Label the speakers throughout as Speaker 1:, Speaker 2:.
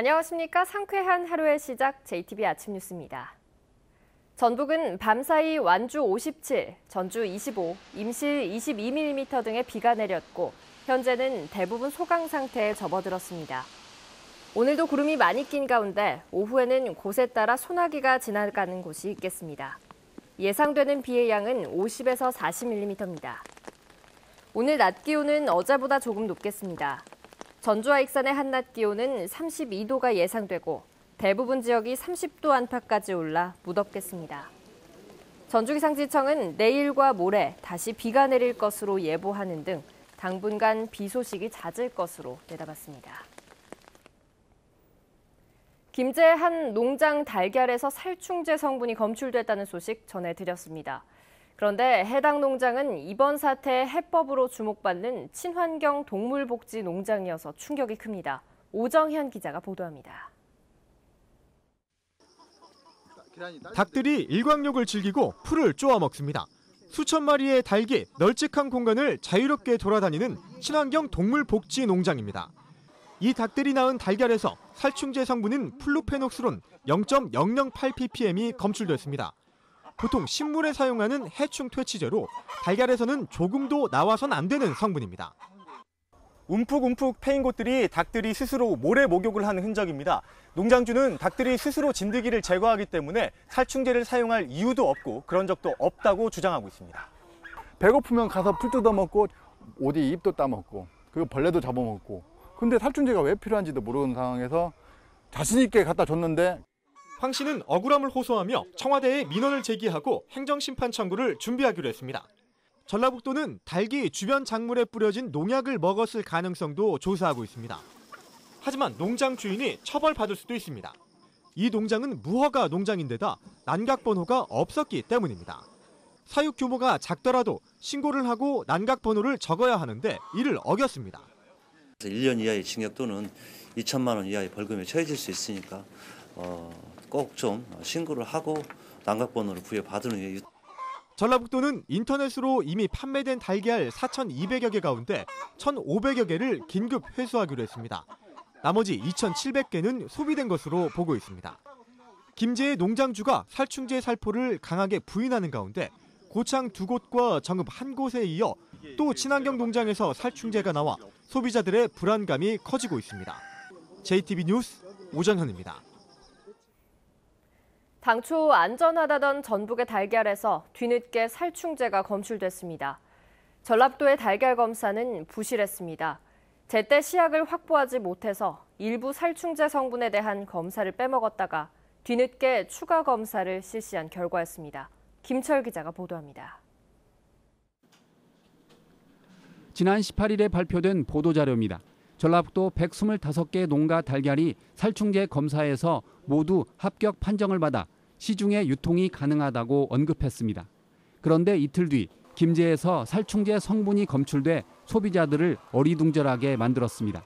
Speaker 1: 안녕하십니까. 상쾌한 하루의 시작 JTB 아침 뉴스입니다. 전북은 밤사이 완주 57, 전주 25, 임실 22mm 등의 비가 내렸고 현재는 대부분 소강 상태에 접어들었습니다. 오늘도 구름이 많이 낀 가운데 오후에는 곳에 따라 소나기가 지나가는 곳이 있겠습니다. 예상되는 비의 양은 50에서 40mm입니다. 오늘 낮 기온은 어제보다 조금 높겠습니다. 전주와 익산의 한낮 기온은 32도가 예상되고 대부분 지역이 30도 안팎까지 올라 무덥겠습니다. 전주기상지청은 내일과 모레 다시 비가 내릴 것으로 예보하는 등 당분간 비 소식이 잦을 것으로 내다봤습니다. 김제의 한 농장 달걀에서 살충제 성분이 검출됐다는 소식 전해드렸습니다. 그런데 해당 농장은 이번 사태의 해법으로 주목받는 친환경 동물복지 농장이어서 충격이 큽니다. 오정현 기자가 보도합니다.
Speaker 2: 닭들이 일광욕을 즐기고 풀을 쪼아 먹습니다. 수천 마리의 닭이 널찍한 공간을 자유롭게 돌아다니는 친환경 동물복지 농장입니다. 이 닭들이 낳은 달걀에서 살충제 성분인 플루페녹스론 0.008ppm이 검출됐습니다. 보통 식물에 사용하는 해충 퇴치제로 달걀에서는 조금도 나와선 안 되는 성분입니다. 움푹움푹 패인 곳들이 닭들이 스스로 모래 목욕을 하는 흔적입니다. 농장주는 닭들이 스스로 진드기를 제거하기 때문에 살충제를 사용할 이유도 없고 그런 적도 없다고 주장하고 있습니다.
Speaker 3: 배고프면 가서 풀 뜯어먹고 어디 잎도 따먹고 그리고 벌레도 잡아먹고 근데 살충제가 왜 필요한지도 모르는 상황에서 자신 있게 갖다 줬는데
Speaker 2: 황 씨는 억울함을 호소하며 청와대에 민원을 제기하고 행정심판 청구를 준비하기로 했습니다. 전라북도는 닭이 주변 작물에 뿌려진 농약을 먹었을 가능성도 조사하고 있습니다. 하지만 농장 주인이 처벌받을 수도 있습니다. 이 농장은 무허가 농장인데다 난각번호가 없었기 때문입니다. 사육 규모가 작더라도 신고를 하고 난각번호를 적어야 하는데 이를 어겼습니다.
Speaker 4: 1년 이하의 징역 또는 2천만 원 이하의 벌금에 처해질 수 있으니까 꼭 좀 신고를 하고 난각번호를 부여받은 후에.
Speaker 2: 전라북도는 인터넷으로 이미 판매된 달걀 4,200여 개 가운데 1,500여 개를 긴급 회수하기로 했습니다. 나머지 2,700개는 소비된 것으로 보고 있습니다. 김제의 농장주가 살충제 살포를 강하게 부인하는 가운데 고창 2곳과 정읍 1곳에 이어 또 친환경 농장에서 살충제가 나와 소비자들의 불안감이 커지고 있습니다. JTB 뉴스 오정현입니다.
Speaker 1: 당초 안전하다던 전북의 달걀에서 뒤늦게 살충제가 검출됐습니다. 전라북도의 달걀 검사는 부실했습니다. 제때 시약을 확보하지 못해서 일부 살충제 성분에 대한 검사를 빼먹었다가 뒤늦게 추가 검사를 실시한 결과였습니다. 김철 기자가 보도합니다.
Speaker 5: 지난 18일에 발표된 보도자료입니다. 전라북도 125개 농가 달걀이 살충제 검사에서 모두 합격 판정을 받아 시중에 유통이 가능하다고 언급했습니다. 그런데 이틀 뒤 김제에서 살충제 성분이 검출돼 소비자들을 어리둥절하게 만들었습니다.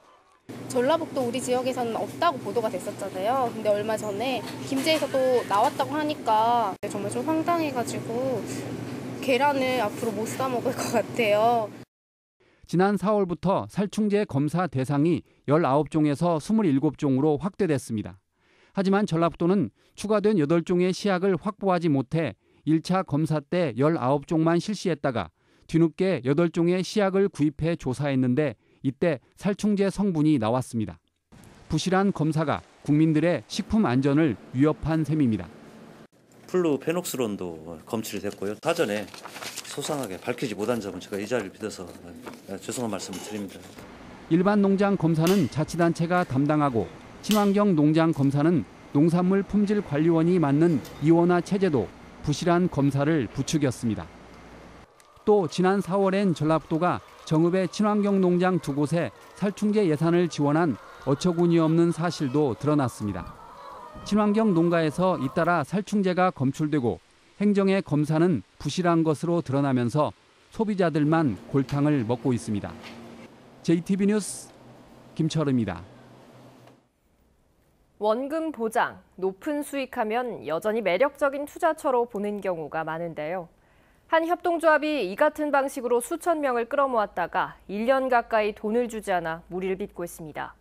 Speaker 6: 전라북도 우리 지역에서는 없다고 보도가 됐었잖아요. 근데 얼마 전에 김제에서 또 나왔다고 하니까 정말 좀 황당해가지고 계란을 앞으로 못 사 먹을 것 같아요.
Speaker 5: 지난 4월부터 살충제 검사 대상이 19종에서 27종으로 확대됐습니다. 하지만 전라북도는 추가된 8종의 시약을 확보하지 못해 1차 검사 때 19종만 실시했다가 뒤늦게 8종의 시약을 구입해 조사했는데 이때 살충제 성분이 나왔습니다. 부실한 검사가 국민들의 식품 안전을 위협한 셈입니다.
Speaker 4: 플루페녹스론도 검출이 됐고요. 사전에 소상하게 밝히지 못한 점은 제가 이 자리를 빌어서 죄송한 말씀을 드립니다.
Speaker 5: 일반 농장 검사는 자치단체가 담당하고 친환경 농장 검사는 농산물 품질 관리원이 맡는 이원화 체제도 부실한 검사를 부추겼습니다. 또 지난 4월엔 전라북도가 정읍의 친환경 농장 2곳에 살충제 예산을 지원한 어처구니 없는 사실도 드러났습니다. 친환경 농가에서 잇따라 살충제가 검출되고 행정의 검사는 부실한 것으로 드러나면서 소비자들만 골탕을 먹고 있습니다. JTB 뉴스 김철우입니다.
Speaker 1: 원금 보장, 높은 수익하면 여전히 매력적인 투자처로 보는 경우가 많은데요. 한 협동조합이 이 같은 방식으로 수천 명을 끌어모았다가 1년 가까이 돈을 주지 않아 무리를 빚고 있습니다.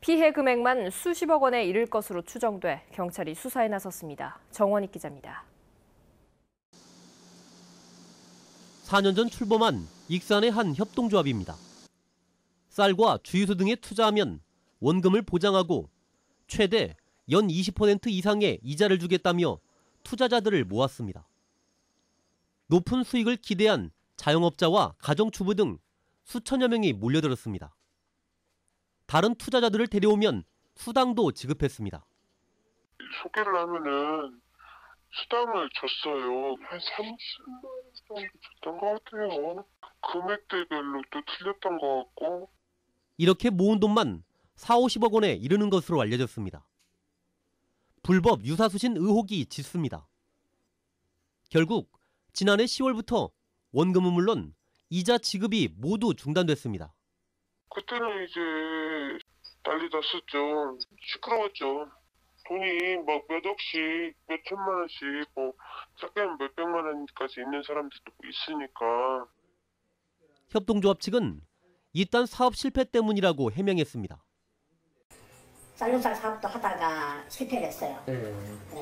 Speaker 1: 피해 금액만 수십억 원에 이를 것으로 추정돼 경찰이 수사에 나섰습니다. 정원익 기자입니다.
Speaker 7: 4년 전 출범한 익산의 한 협동조합입니다. 쌀과 주유소 등에 투자하면 원금을 보장하고 최대 연 20% 이상의 이자를 주겠다며 투자자들을 모았습니다. 높은 수익을 기대한 자영업자와 가정주부 등 수천여 명이 몰려들었습니다. 다른 투자자들을 데려오면 수당도 지급했습니다.
Speaker 8: 소개를 하면은 수당을 줬어요. 한 30만 원 정도 줬던 것 같아요. 금액대별로 또 틀렸던 것 같고.
Speaker 7: 이렇게 모은 돈만 40~50억 원에 이르는 것으로 알려졌습니다. 불법 유사수신 의혹이 짙습니다. 결국 지난해 10월부터 원금은 물론 이자 지급이 모두 중단됐습니다.
Speaker 8: 그때는 이제 난리 났었죠. 시끄러웠죠. 돈이 막 몇 억씩, 몇 천만 원씩, 뭐 작게는 몇 백만 원까지 있는 사람들도 있으니까.
Speaker 7: 협동조합 측은 이딴 사업 실패 때문이라고 해명했습니다.
Speaker 9: 쌀육살 사업도 하다가 실패를 했어요.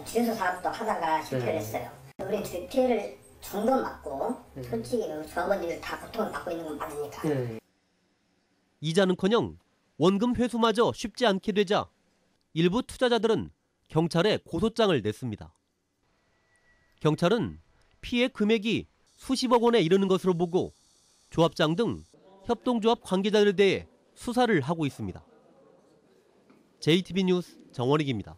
Speaker 9: 주유소 사업도 하다가 실패를 했어요. 우리 피해를 준 건 맞고 솔직히 조합원들 다 고통을 받고 있는 건 맞으니까.
Speaker 7: 이자는커녕 원금 회수마저 쉽지 않게 되자 일부 투자자들은 경찰에 고소장을 냈습니다. 경찰은 피해 금액이 수십억 원에 이르는 것으로 보고 조합장 등 협동조합 관계자들에 대해 수사를 하고 있습니다. JTB 뉴스 정원익입니다.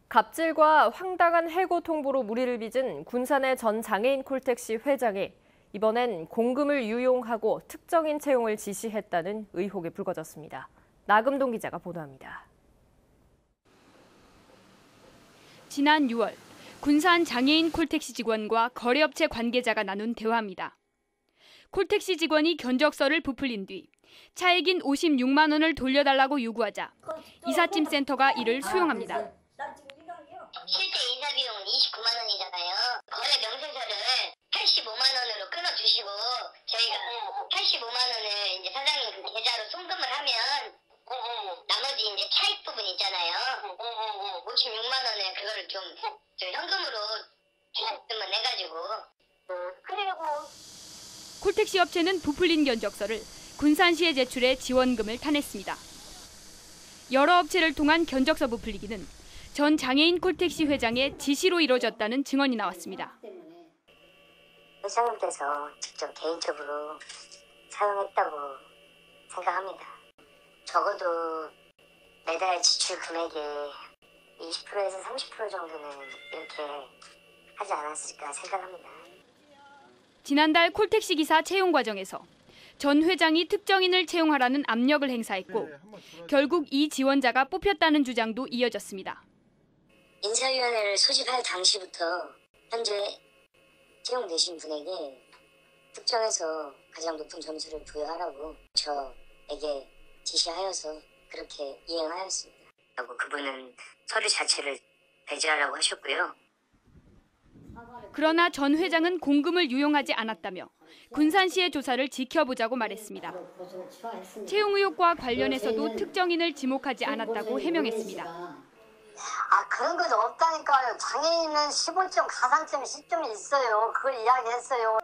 Speaker 1: 갑질과 황당한 해고 통보로 무리를 빚은 군산의 전 장애인 콜택시 회장이 이번엔 공금을 유용하고 특정인 채용을 지시했다는 의혹이 불거졌습니다. 나금동 기자가 보도합니다.
Speaker 10: 지난 6월 군산 장애인 콜택시 직원과 거래업체 관계자가 나눈 대화입니다. 콜택시 직원이 견적서를 부풀린 뒤 차액인 56만 원을 돌려달라고 요구하자 이삿짐 센터가 이를 수용합니다.
Speaker 9: 실제 이사 비용은 29만 원이잖아요. 거래 명세서를 85만 원으로 끊어주시고 저희가 85만 원을 이제 사장님 그 계좌로 송금을 하면 나머지 이제 차익 부분 있잖아요. 56만 원에 그거를 좀 현금으로 주셨으면 해가지고. 그리고
Speaker 10: 콜택시 업체는 부풀린 견적서를 군산시에 제출해 지원금을 타냈습니다. 여러 업체를 통한 견적서 부풀리기는 전 장애인 콜택시 회장의 지시로 이뤄졌다는 증언이 나왔습니다.
Speaker 9: 회장님께서 직접 개인적으로 사용했다고 생각합니다. 적어도 매달 지출 금액의 20%에서 30% 정도는 이렇게 하지 않았을까 생각합니다.
Speaker 10: 지난달 콜택시 기사 채용 과정에서 전 회장이 특정인을 채용하라는 압력을 행사했고 결국 이 지원자가 뽑혔다는 주장도 이어졌습니다.
Speaker 9: 인사위원회를 소집할 당시부터 현재 채용되신 분에게 특정해서 가장 높은 점수를 부여하라고 저에게 지시하여서 그렇게 이행하였습니다. 그분은 서류 자체를 배제하라고 하셨고요.
Speaker 10: 그러나 전 회장은 공금을 유용하지 않았다며 군산시의 조사를 지켜보자고 말했습니다. 채용 의혹과 관련해서도 특정인을 지목하지 않았다고 해명했습니다.
Speaker 9: 그런 건 없다니까요. 장애인은 시골점, 가산점, 시점이 있어요. 그걸 이야기했어요.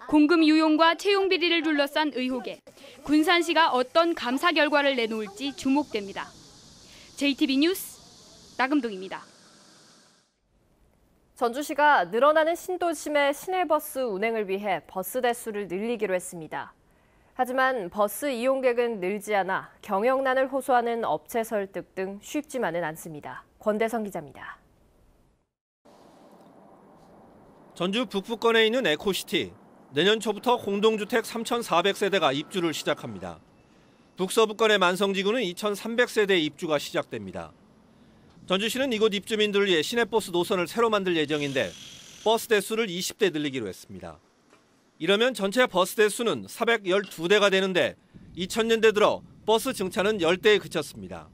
Speaker 10: 공금 유용과 채용 비리를 둘러싼 의혹에 군산시가 어떤 감사 결과를 내놓을지 주목됩니다. JTB 뉴스 나금동입니다.
Speaker 1: 전주시가 늘어나는 신도심의 시내버스 운행을 위해 버스 대수를 늘리기로 했습니다. 하지만 버스 이용객은 늘지 않아 경영난을 호소하는 업체 설득 등 쉽지만은 않습니다. 권대성 기자입니다.
Speaker 11: 전주 북부권에 있는 에코시티. 내년 초부터 공동주택 3,400세대가 입주를 시작합니다. 북서부권의 만성지구는 2,300세대 입주가 시작됩니다. 전주시는 이곳 입주민들을 위해 시내버스 노선을 새로 만들 예정인데 버스 대수를 20대 늘리기로 했습니다. 이러면 전체 버스 대수는 412대가 되는데 2000년대 들어 버스 증차는 10대에 그쳤습니다.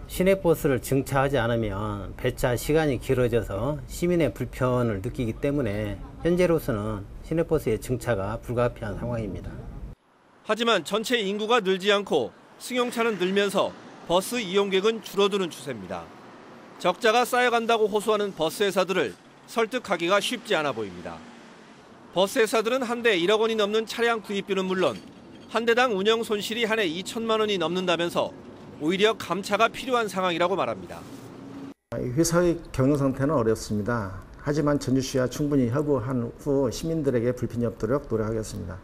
Speaker 12: 시내버스를 증차하지 않으면 배차 시간이 길어져서 시민의 불편을 느끼기 때문에 현재로서는 시내버스의 증차가 불가피한 상황입니다.
Speaker 11: 하지만 전체 인구가 늘지 않고 승용차는 늘면서 버스 이용객은 줄어드는 추세입니다. 적자가 쌓여간다고 호소하는 버스 회사들을 설득하기가 쉽지 않아 보입니다. 버스 회사들은 한 대 1억 원이 넘는 차량 구입비는 물론 한 대당 운영 손실이 한 해 2천만 원이 넘는다면서 오히려 감차가 필요한 상황이라고 말합니다.
Speaker 13: 회사의 경영 상태는 어렵습니다. 하지만 전주시와 충분히 협의한 후 시민들에게 불편이 없도록 노력하겠습니다.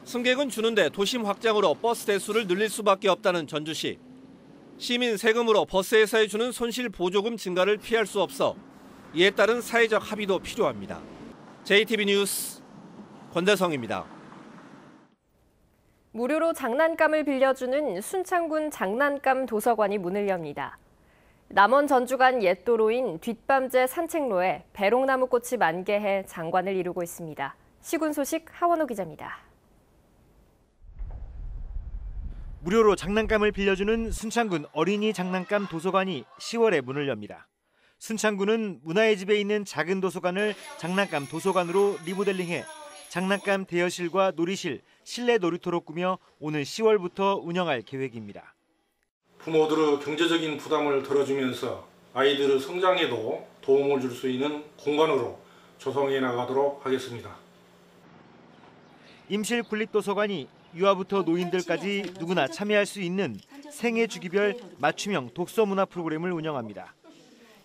Speaker 11: 승객은 주는데 도심 확장으로 버스 대수를 늘릴 수밖에 없다는 전주시. 시민 세금으로 버스 회사에 주는 손실 보조금 증가를 피할 수 없어 이에 따른 사회적 합의도 필요합니다. JTB 뉴스 권대성입니다.
Speaker 1: 무료로 장난감을 빌려주는 순창군 장난감 도서관이 문을 엽니다. 남원 전주 간 옛 도로인 뒷밤제 산책로에 배롱나무꽃이 만개해 장관을 이루고 있습니다. 시군 소식 하원호 기자입니다.
Speaker 14: 무료로 장난감을 빌려주는 순창군 어린이 장난감 도서관이 10월에 문을 엽니다. 순창군은 문화의 집에 있는 작은 도서관을 장난감 도서관으로 리모델링해 장난감 대여실과 놀이실, 실내 놀이터로 꾸며 오는 10월부터 운영할 계획입니다.
Speaker 15: 부모들의 경제적인 부담을 덜어주면서 아이들의 성장에도 도움을 줄 수 있는 공간으로 조성해 나가도록 하겠습니다.
Speaker 14: 임실 군립도서관이 유아부터 노인들까지 누구나 참여할 수 있는 생애 주기별 맞춤형 독서 문화 프로그램을 운영합니다.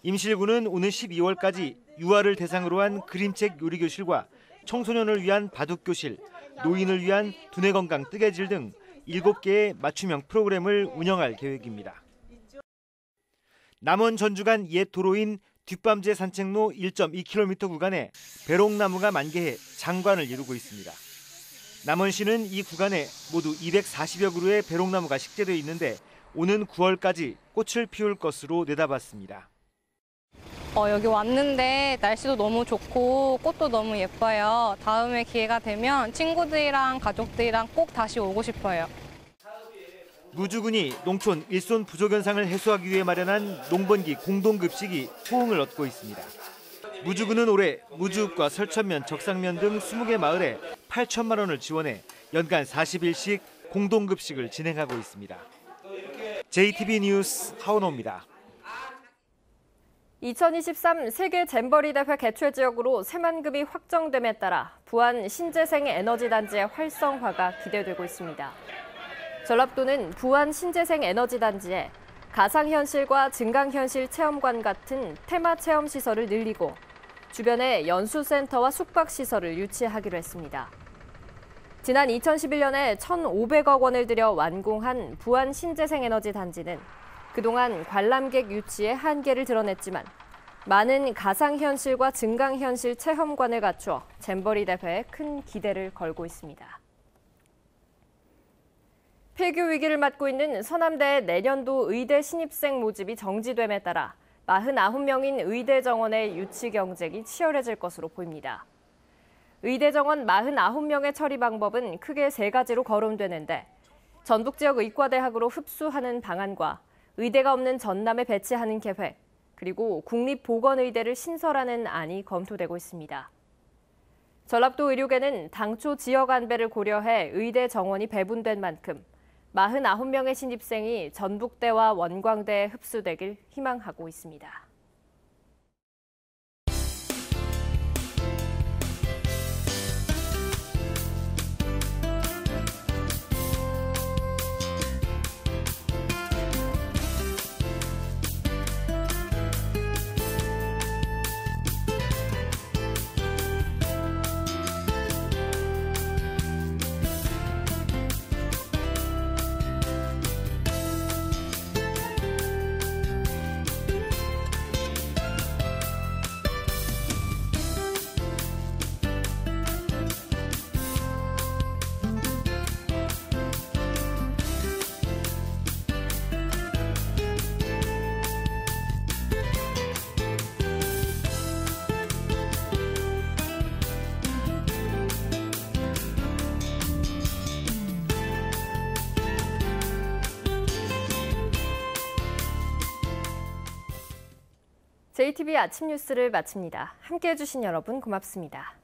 Speaker 14: 임실군은 오는 12월까지 유아를 대상으로 한 그림책 요리교실과 청소년을 위한 바둑교실, 노인을 위한 두뇌 건강 뜨개질 등 7개의 맞춤형 프로그램을 운영할 계획입니다. 남원 전주 간 옛 도로인 뒷밤제 산책로 1.2km 구간에 배롱나무가 만개해 장관을 이루고 있습니다. 남원시는 이 구간에 모두 240여 그루의 배롱나무가 식재되어 있는데 오는 9월까지 꽃을 피울 것으로 내다봤습니다.
Speaker 16: 여기 왔는데 날씨도 너무 좋고 꽃도 너무 예뻐요. 다음에 기회가 되면 친구들이랑 가족들이랑 꼭 다시 오고 싶어요.
Speaker 14: 무주군이 농촌 일손 부족 현상을 해소하기 위해 마련한 농번기 공동급식이 호응을 얻고 있습니다. 무주군은 올해 무주읍과 설천면, 적상면 등 20개 마을에 8천만 원을 지원해 연간 40일씩 공동급식을 진행하고 있습니다. JTB 뉴스 하원호입니다.
Speaker 1: 2023 세계 잼버리 대회 개최 지역으로 새만금이 확정됨에 따라 부안 신재생 에너지단지의 활성화가 기대되고 있습니다. 전라도는 부안 신재생 에너지단지에 가상현실과 증강현실 체험관 같은 테마 체험 시설을 늘리고 주변에 연수센터와 숙박시설을 유치하기로 했습니다. 지난 2011년에 1,500억 원을 들여 완공한 부안 신재생 에너지 단지는 그동안 관람객 유치에 한계를 드러냈지만 많은 가상현실과 증강현실 체험관을 갖추어 잼버리 대회에 큰 기대를 걸고 있습니다. 폐교 위기를 맞고 있는 서남대의 내년도 의대 신입생 모집이 정지됨에 따라 49명인 의대 정원의 유치 경쟁이 치열해질 것으로 보입니다. 의대 정원 49명의 처리 방법은 크게 3가지로 거론되는데 전북 지역 의과대학으로 흡수하는 방안과 의대가 없는 전남에 배치하는 계획, 그리고 국립보건의대를 신설하는 안이 검토되고 있습니다. 전라도 의료계는 당초 지역 안배를 고려해 의대 정원이 배분된 만큼 49명의 신입생이 전북대와 원광대에 흡수되길 희망하고 있습니다. JTB 아침 뉴스를 마칩니다. 함께해 주신 여러분 고맙습니다.